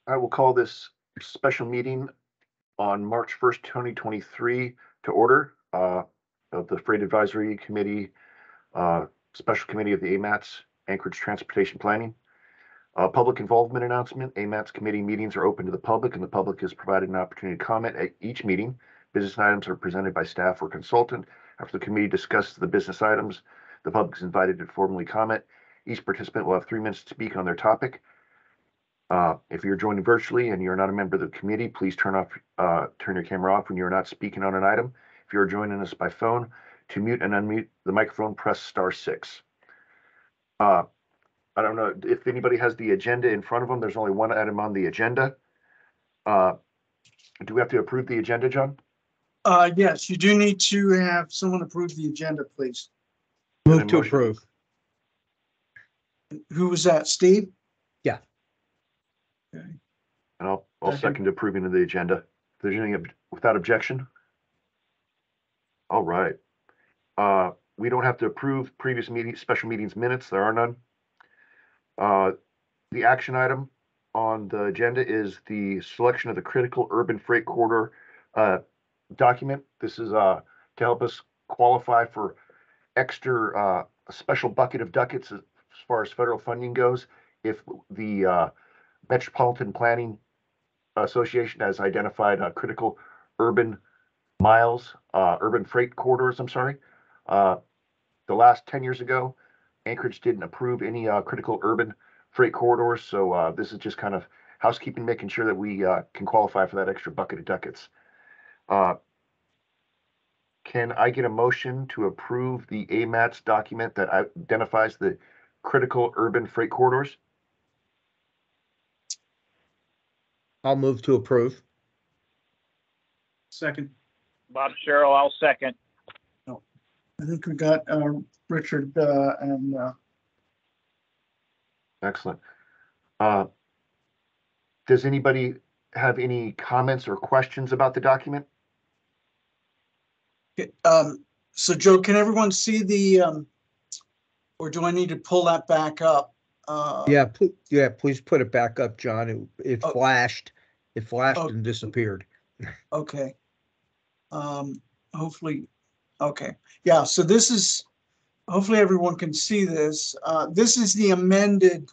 I will call this special meeting on March 1st, 2023 to order of the Freight Advisory Committee, Special Committee of the AMATS, Anchorage Transportation Planning. Public involvement announcement. AMATS committee meetings are open to the public, and the public is provided an opportunity to comment at each meeting. Business items are presented by staff or consultant. After the committee discusses the business items, the public is invited to formally comment. Each participant will have 3 minutes to speak on their topic. If you're joining virtually and you're not a member of the committee, please turn your camera off when you're not speaking on an item. If you're joining us by phone, to mute and unmute the microphone, press *6. I don't know if anybody has the agenda in front of them. There's only one item on the agenda. Do we have to approve the agenda, John? Yes, you do need to have someone approve the agenda, please. Move to approve. Who was that, Steve? Yeah. Okay. And I'll second approving of the agenda. If there's anything without objection. All right. We don't have to approve previous special meetings minutes. There are none. The action item on the agenda is the selection of the critical urban freight corridor document. This is to help us qualify for extra a special bucket of ducats as far as federal funding goes. If the Metropolitan Planning Association has identified critical urban miles, urban freight corridors, I'm sorry. The last 10 years ago, Anchorage didn't approve any critical urban freight corridors, so this is just kind of housekeeping, making sure that we can qualify for that extra bucket of ducats. Can I get a motion to approve the AMATS document that identifies the critical urban freight corridors? I'll move to approve. Second. Bob Sherrill, I'll second. I think we got Richard and Excellent. Does anybody have any comments or questions about the document? so Joe, can everyone see the or do I need to pull that back up? Yeah, please put it back up, John. It flashed. It flashed and disappeared. Okay. Hopefully. Okay. Yeah. So this is, hopefully everyone can see this. This is the amended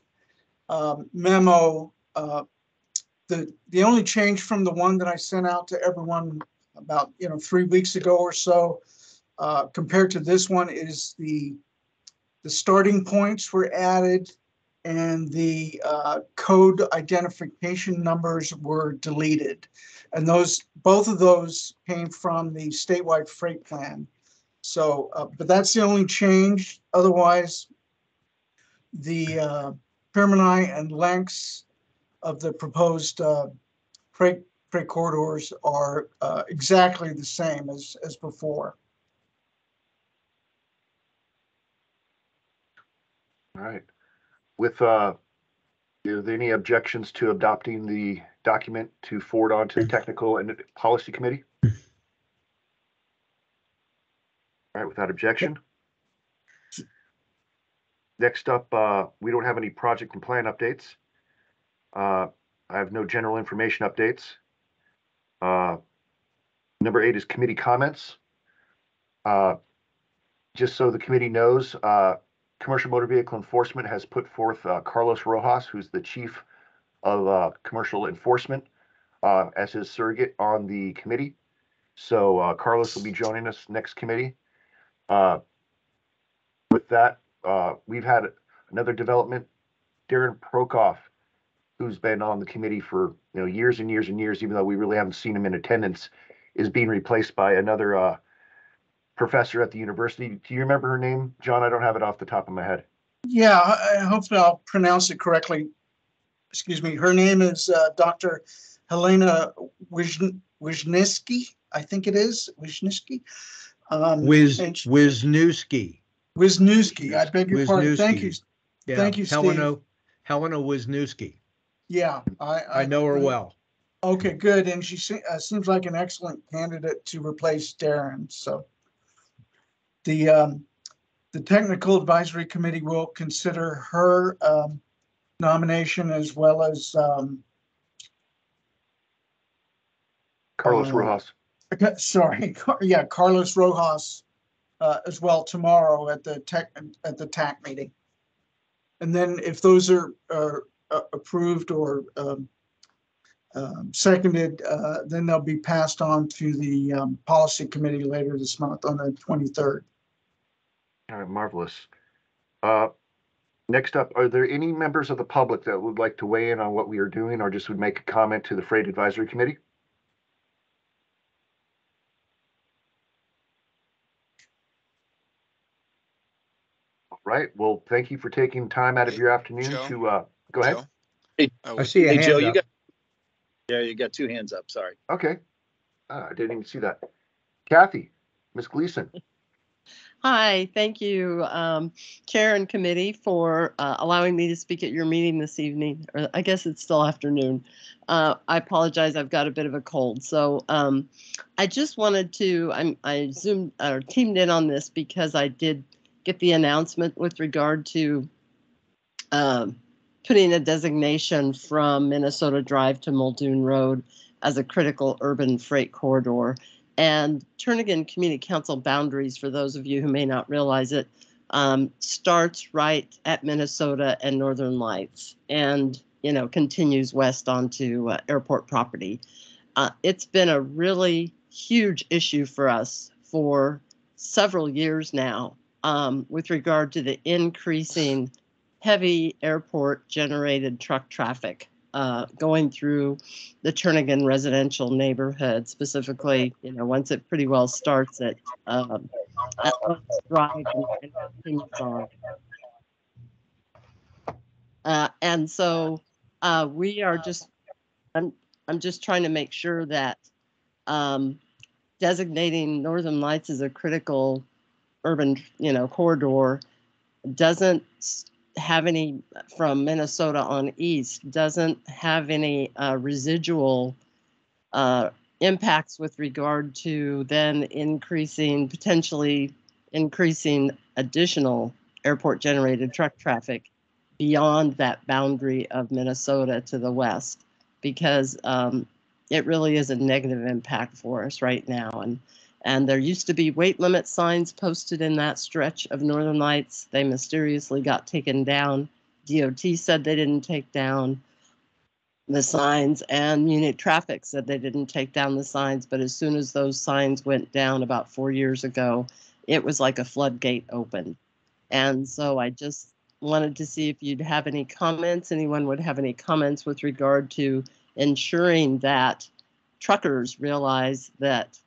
memo. The only change from the one that I sent out to everyone about 3 weeks ago or so, compared to this one, is the starting points were added and the code identification numbers were deleted, and both of those came from the statewide freight plan. So, but that's the only change. Otherwise, the termini and lengths of the proposed freight corridors are exactly the same as before. All right. With are there any objections to adopting the document to forward on to the Technical and Policy Committee? All right, without objection. Next up, we don't have any project and plan updates. I have no general information updates. Number 8 is committee comments. Just so the committee knows, Commercial Motor Vehicle Enforcement has put forth Carlos Rojas, who's the chief of commercial enforcement, as his surrogate on the committee. So Carlos will be joining us next committee. With that, we've had another development. Darren Prokoff, who's been on the committee for years and years and years, even though we really haven't seen him in attendance, is being replaced by another professor at the university. Do you remember her name, John? I don't have it off the top of my head. Yeah, hopefully I'll pronounce it correctly. Excuse me. Her name is Dr. Helena Wisniewski. I think it is Wisniewski. Wisniewski. Wisniewski. I beg your pardon. Thank you. Yeah. Thank you, Steve. Helena Wisniewski. Yeah, I know her well. Okay, good. And she seems like an excellent candidate to replace Darren. So the Technical Advisory Committee will consider her nomination, as well as Carlos Rojas. Sorry, Carlos Rojas as well tomorrow at the TAC meeting. And then if those are approved or seconded, then they'll be passed on to the policy committee later this month on the 23rd. All right, marvelous. Next up, are there any members of the public that would like to weigh in on what we are doing or just would make a comment to the Freight Advisory Committee? All right, well, thank you for taking time out of your afternoon Joe? to go ahead. Joe? Hey, Oh, I see a hey, Joe, hand you up. got, yeah, you got two hands up. Sorry. Okay. I didn't even see that. Kathy, Ms. Gleason. Hi, thank you, Chair and Committee, for allowing me to speak at your meeting this evening, or I guess it's still afternoon. I apologize, I've got a bit of a cold. So I just wanted to, I zoomed or teamed in on this because I did get the announcement with regard to putting a designation from Minnesota Drive to Muldoon Road as a critical urban freight corridor. And Turnagain Community Council boundaries, for those of you who may not realize it, starts right at Minnesota and Northern Lights and, continues west onto airport property. It's been a really huge issue for us for several years now with regard to the increasing heavy airport generated truck traffic going through the Turnagain residential neighborhood, specifically, once it pretty well starts at Atlas Drive and continues on. And so we are just, I'm just trying to make sure that designating Northern Lights as a critical urban, corridor doesn't have any, from Minnesota on east, doesn't have any residual impacts with regard to then potentially increasing additional airport generated truck traffic beyond that boundary of Minnesota to the west, because it really is a negative impact for us right now. And there used to be weight limit signs posted in that stretch of Northern Lights. They mysteriously got taken down. DOT said they didn't take down the signs, and Munich Traffic said they didn't take down the signs. But as soon as those signs went down about 4 years ago, it was like a floodgate opened. And so I just wanted to see if you'd have any comments, anyone would have any comments with regard to ensuring that truckers realize that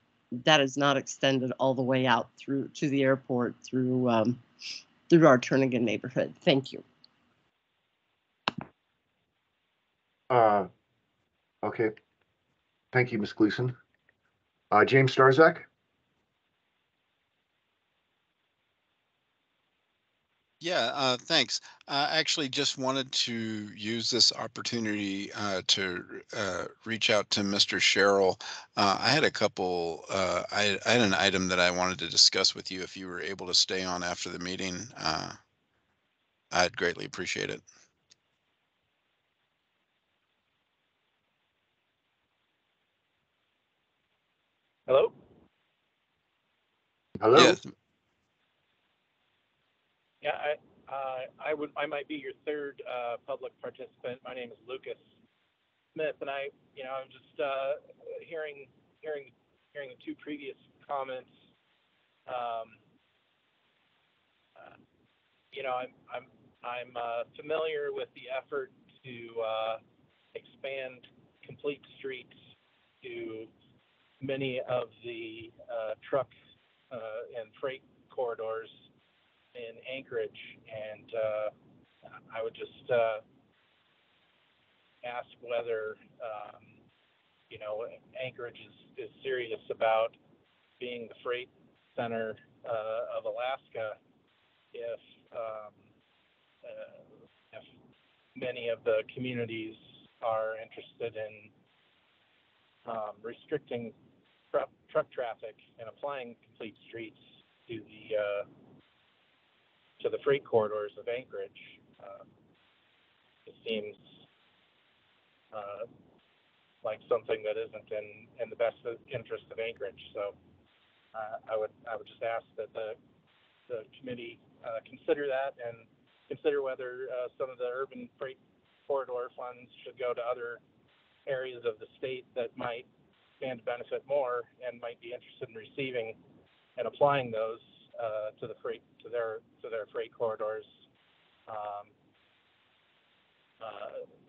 that is not extended all the way out through to the airport through our Turnagain neighborhood. Thank you. Okay. Thank you, Ms. Gleason. James Starzak. Yeah, thanks. I actually just wanted to use this opportunity to reach out to Mr. Sherrill. I had a couple, I had an item that I wanted to discuss with you if you were able to stay on after the meeting. I'd greatly appreciate it. Hello? Hello. Yes. Yeah, I might be your third public participant. My name is Lucas Smith, and I'm just hearing the two previous comments. I'm familiar with the effort to expand complete streets to many of the truck and freight corridors in Anchorage, and I would just ask whether Anchorage is serious about being the freight center of Alaska. If many of the communities are interested in restricting truck traffic and applying complete streets to the freight corridors of Anchorage. It seems like something that isn't in the best interest of Anchorage. So I would just ask that the committee consider that and consider whether some of the urban freight corridor funds should go to other areas of the state that might stand to benefit more and might be interested in receiving and applying those to their freight corridors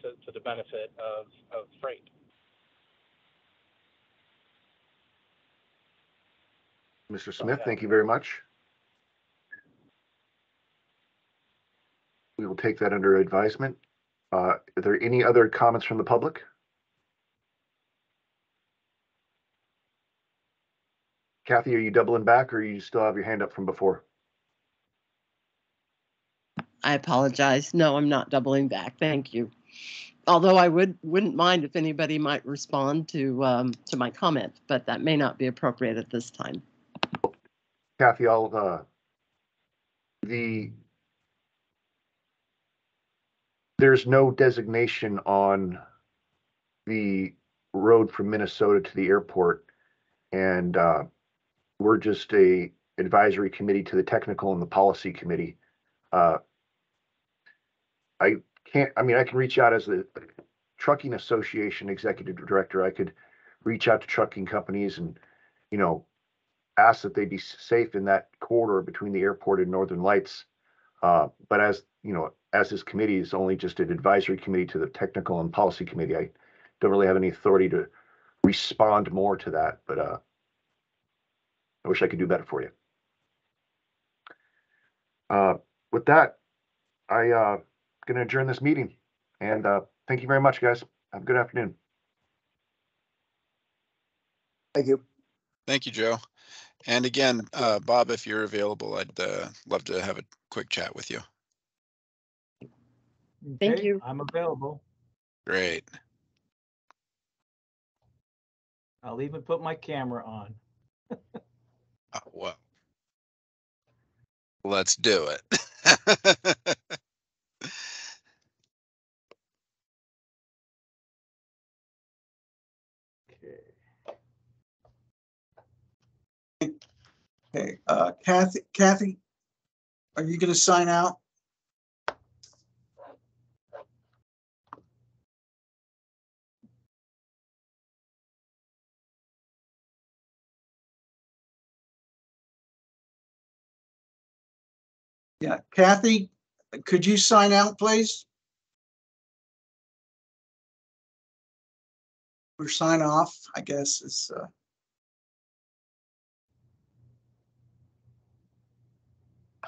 to the benefit of freight. Mr. Smith, thank you very much. We will take that under advisement. Are there any other comments from the public? Kathy, are you doubling back or you still have your hand up from before? I apologize. No, I'm not doubling back. Thank you. Although I wouldn't mind if anybody might respond to my comment, but that may not be appropriate at this time. Kathy, there's no designation on the road from Minnesota to the airport, and we're just a advisory committee to the technical and the policy committee. I can reach out as the trucking association executive director. I could reach out to trucking companies and, ask that they be safe in that corridor between the airport and Northern Lights. But as this committee is only just an advisory committee to the technical and policy committee, I don't really have any authority to respond more to that, but I wish I could do better for you. With that, I'm going to adjourn this meeting, and thank you very much, guys. Have a good afternoon. Thank you. Thank you, Joe. And again, Bob, if you're available, I'd love to have a quick chat with you. Thank Okay, you. I'm available. Great. I'll even put my camera on. Well, let's do it. Okay, Kathy, are you going to sign out? Yeah, Kathy, could you sign out, please? Or sign off, I guess is.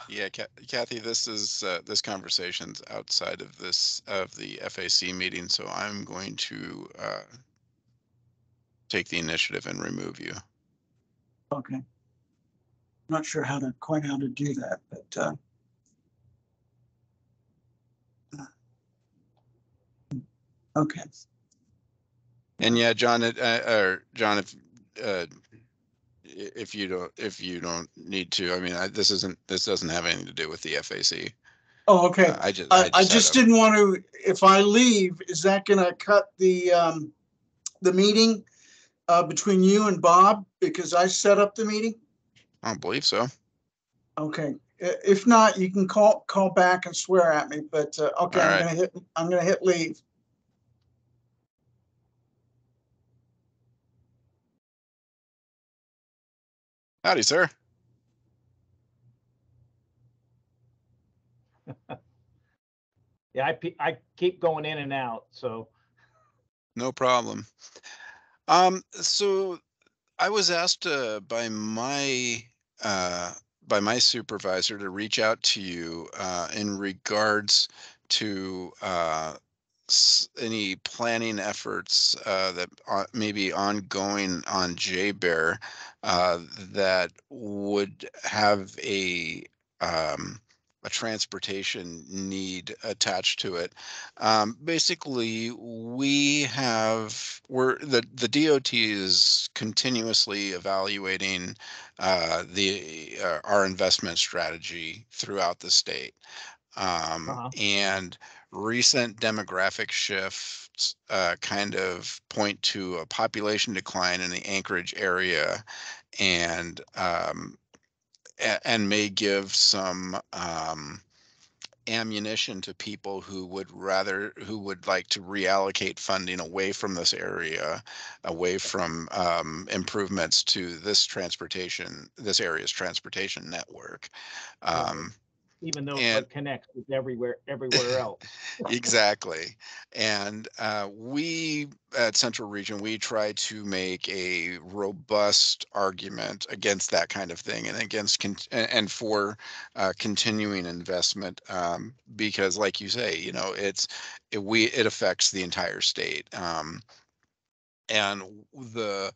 Yeah, Kathy, this conversation's outside of the FAC meeting, so I'm going to take the initiative and remove you. Okay. Not sure quite how to do that, but okay. And yeah, John, John, if you don't need to, I mean, this doesn't have anything to do with the FAC. Oh, okay. I just didn't want to. If I leave, is that going to cut the meeting between you and Bob because I set up the meeting? I don't believe so. Okay. If not, you can call back and swear at me. But okay, All I'm gonna hit leave. Howdy, sir. Yeah, I keep going in and out, so. No problem. So I was asked by my supervisor to reach out to you in regards to any planning efforts that may be ongoing on JBER that would have a transportation need attached to it. Basically, the DOT is continuously evaluating our investment strategy throughout the state. And recent demographic shifts kind of point to a population decline in the Anchorage area, and and may give some ammunition to people who would like to reallocate funding away from this area, away from improvements to this area's transportation network. Right. Um, Even though and it connects with everywhere else. Exactly. And we at Central Region, we try to make a robust argument against that kind of thing, and and for continuing investment, because like you say, it affects the entire state. And the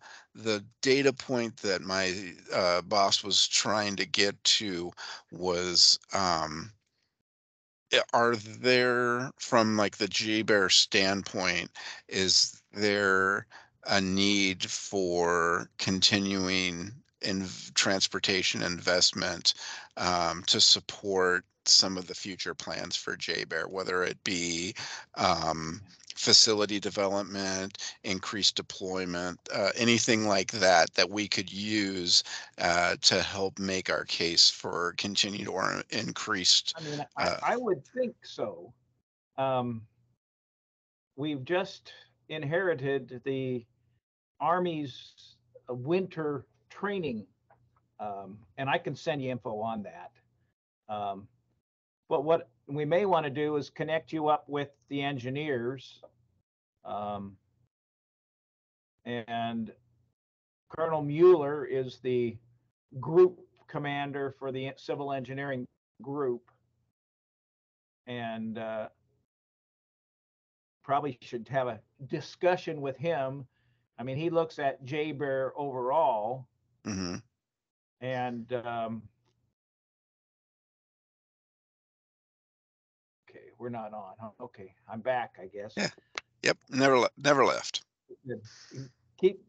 data point that my boss was trying to get to was, are there, from like the JBear standpoint, is there a need for continuing in transportation investment to support some of the future plans for JBear, whether it be facility development, increased deployment, anything like that that we could use to help make our case for continued or increased. I mean, uh, I would think so. Um, we've just inherited the Army's winter training, and I can send you info on that. But what we may want to do is connect you up with the engineers, and Colonel Mueller is the group commander for the civil engineering group, and probably should have a discussion with him. I mean, he looks at JBear overall, mhm. and okay, we're not on. Huh? Okay, I'm back, I guess. Yeah. Yep. Never left. Keep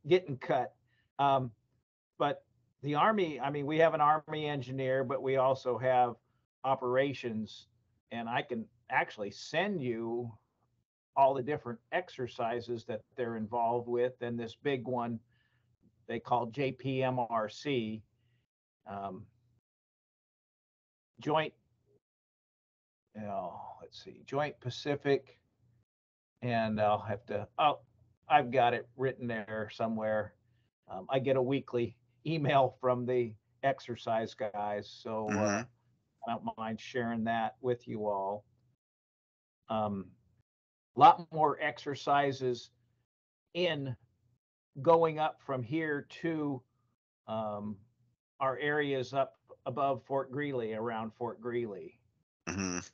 getting cut. But the Army, I mean, we have an Army engineer, but we also have operations, and I can actually send you all the different exercises that they're involved with, and this big one they call JPMRC, Joint, let's see, Joint Pacific, and I've got it written there somewhere. I get a weekly email from the exercise guys, so Mhm. I don't mind sharing that with you all. A lot more exercises in going up from here to our areas up above Fort Greely, around Fort Greely. Mhm.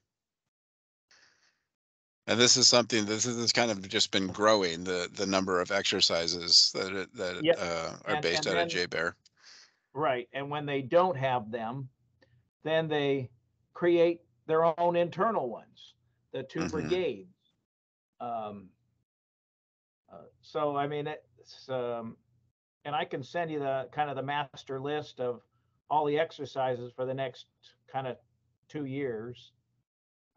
And this is kind of just been growing, the number of exercises Yep. are based And out of then, JBear. right, and when they don't have them, then they create their own internal ones, the two Mhm. brigades. Um, so I mean, it's and I can send you the kind of the master list of all the exercises for the next kind of 2 years,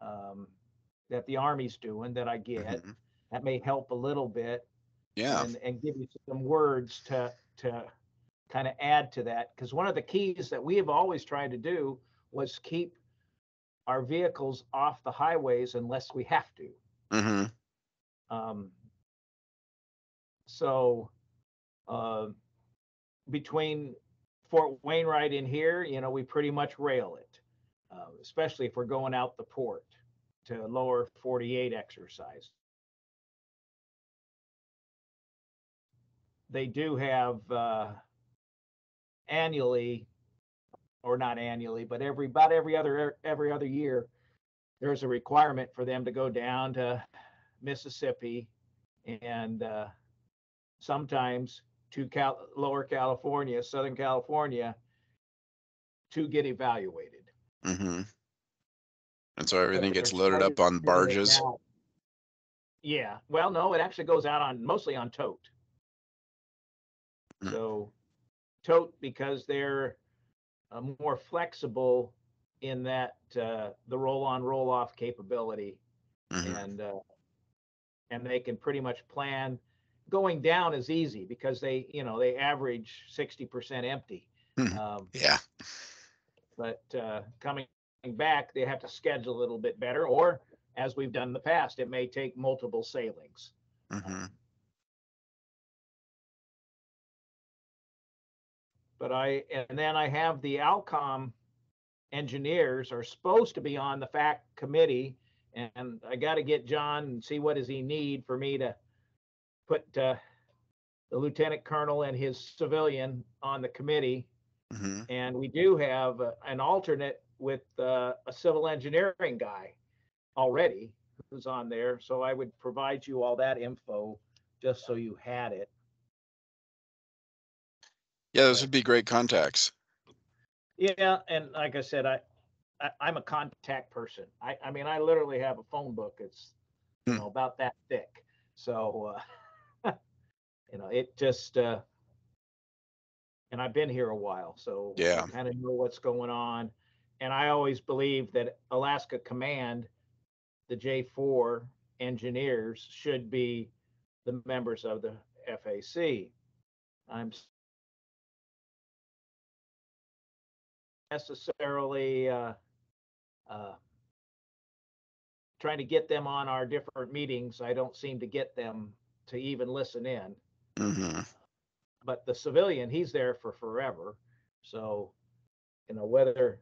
that the Army's doing that I get. Mhm. That may help a little bit, Yeah. and give you some words to kind of add to that. Because one of the keys that we have always tried to do was keep our vehicles off the highways unless we have to. Mhm. Um, so between Fort Wainwright in here, we pretty much rail it, especially if we're going out the port to lower 48 exercise. They do have annually, or not annually, but about every other year, there's a requirement for them to go down to Mississippi and sometimes to Lower California, Southern California, to get evaluated. Mhm. And so But everything they're gets loaded up started on doing it barges. now. Yeah, well, no, it actually goes out on mostly on tote. Mm. So tote, because they're more flexible in that the roll on roll off capability. and they can pretty much plan. Going down is easy because they average 60% empty. Yeah. But coming back, they have to schedule a little bit better, or as we've done in the past, it may take multiple sailings. Mhm. But then I have the Alcom engineers are supposed to be on the FAC committee, and I got to get John and see what does he need for me to put the lieutenant colonel and his civilian on the committee. Mhm. And we do have an alternate with a civil engineering guy already who's on there. So I would provide you all that info just so you had it. Yeah, those would be great contacts. Yeah, and like I said, I'm a contact person. I mean, I literally have a phone book. It's about that thick. So it just and I've been here a while, so Yeah. I kind of know what's going on. And I always believe that Alaska Command, the J4 engineers, should be the members of the FAC. I'm necessarily trying to get them on our different meetings. I don't seem to get them to even listen in. Mhm. But the civilian, he's there for forever. So, whether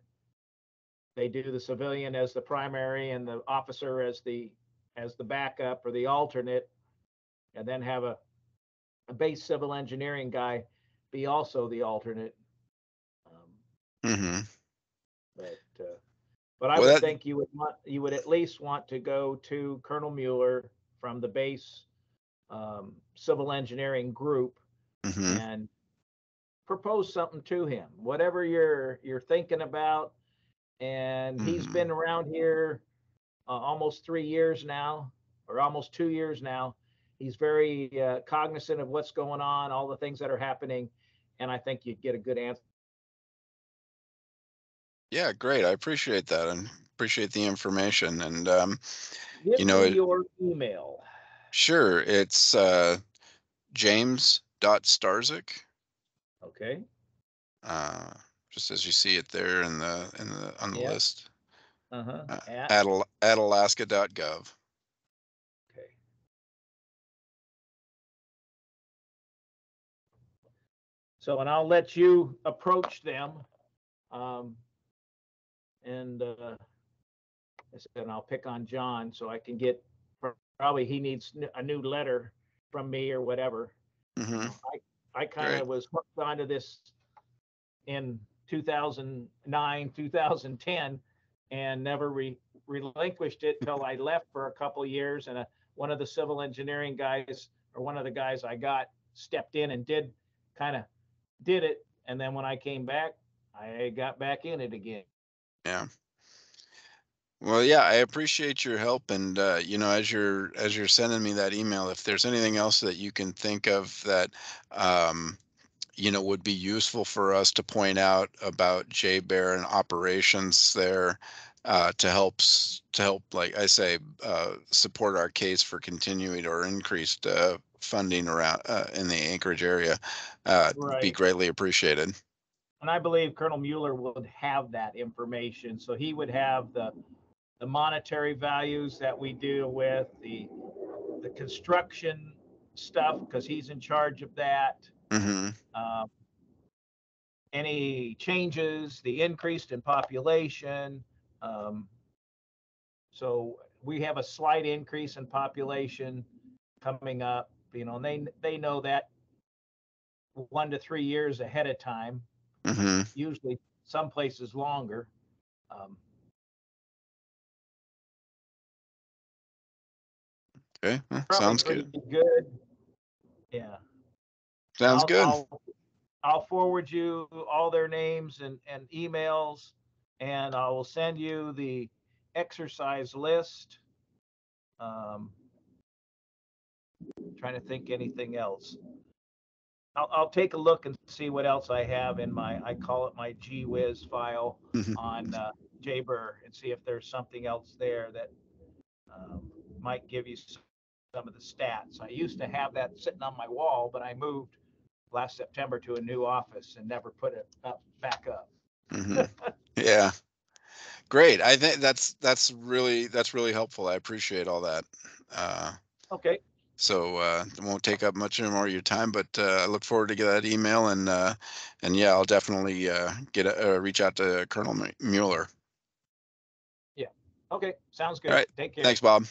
they do the civilian as the primary and the officer as the backup or the alternate, and then have a base civil engineering guy be also the alternate. Mhm. But I Well, would that think you would at least want to go to Colonel Mueller from the base civil engineering group Mhm. and propose something to him, whatever you're thinking about. And he's Mhm. been around here almost 3 years now, or almost 2 years now. He's very cognizant of what's going on, all the things that are happening, and I think you'd get a good answer. Yeah, great. I appreciate that and appreciate the information. And Give you know, me your email. sure, it's James.Starzik. Okay. Uh, just as you see it there on the Yeah. list. At At alaska.gov. okay. So, and I'll let you approach them, and I'll pick on John so I can get. Probably he needs a new letter from me or whatever. Mhm. I kind Great. of was hooked onto this in 2009, 2010, and never relinquished it till I left for a couple years. And one of the civil engineering guys, or one of the guys I got, stepped in and did it. And then when I came back, I got back in it again. Yeah. Well, yeah, I appreciate your help, and as you're sending me that email, if there's anything else that you can think of that would be useful for us to point out about JBER and operations there, to help, like I say, support our case for continued or increased funding around in the Anchorage area, be Right. greatly appreciated. And I believe Colonel Mueller would have that information. So he would have the monetary values that we deal with, the construction stuff, because he's in charge of that. Hmm. Any changes, the increase in population. So we have a slight increase in population coming up, and they know that 1 to 3 years ahead of time, Hmm. usually some places longer. Okay, well, Probably sounds pretty good. good. Yeah. Sounds good. I'll forward you all their names and emails, and I will send you the exercise list. Trying to think anything else. I'll take a look and see what else I have in I call it my GWiz file Mhm. on JBER, and see if there's something else there that might give you some of the stats. I used to have that sitting on my wall, but I moved last September to a new office and never put it back up. Mhm. Yeah, great. I think that's really helpful. I appreciate all that. Okay, So it won't take up much more of your time, but I look forward to get that email and yeah, I'll definitely reach out to Colonel Mueller. okay, sounds All good. right. Take care. Thanks, Bob.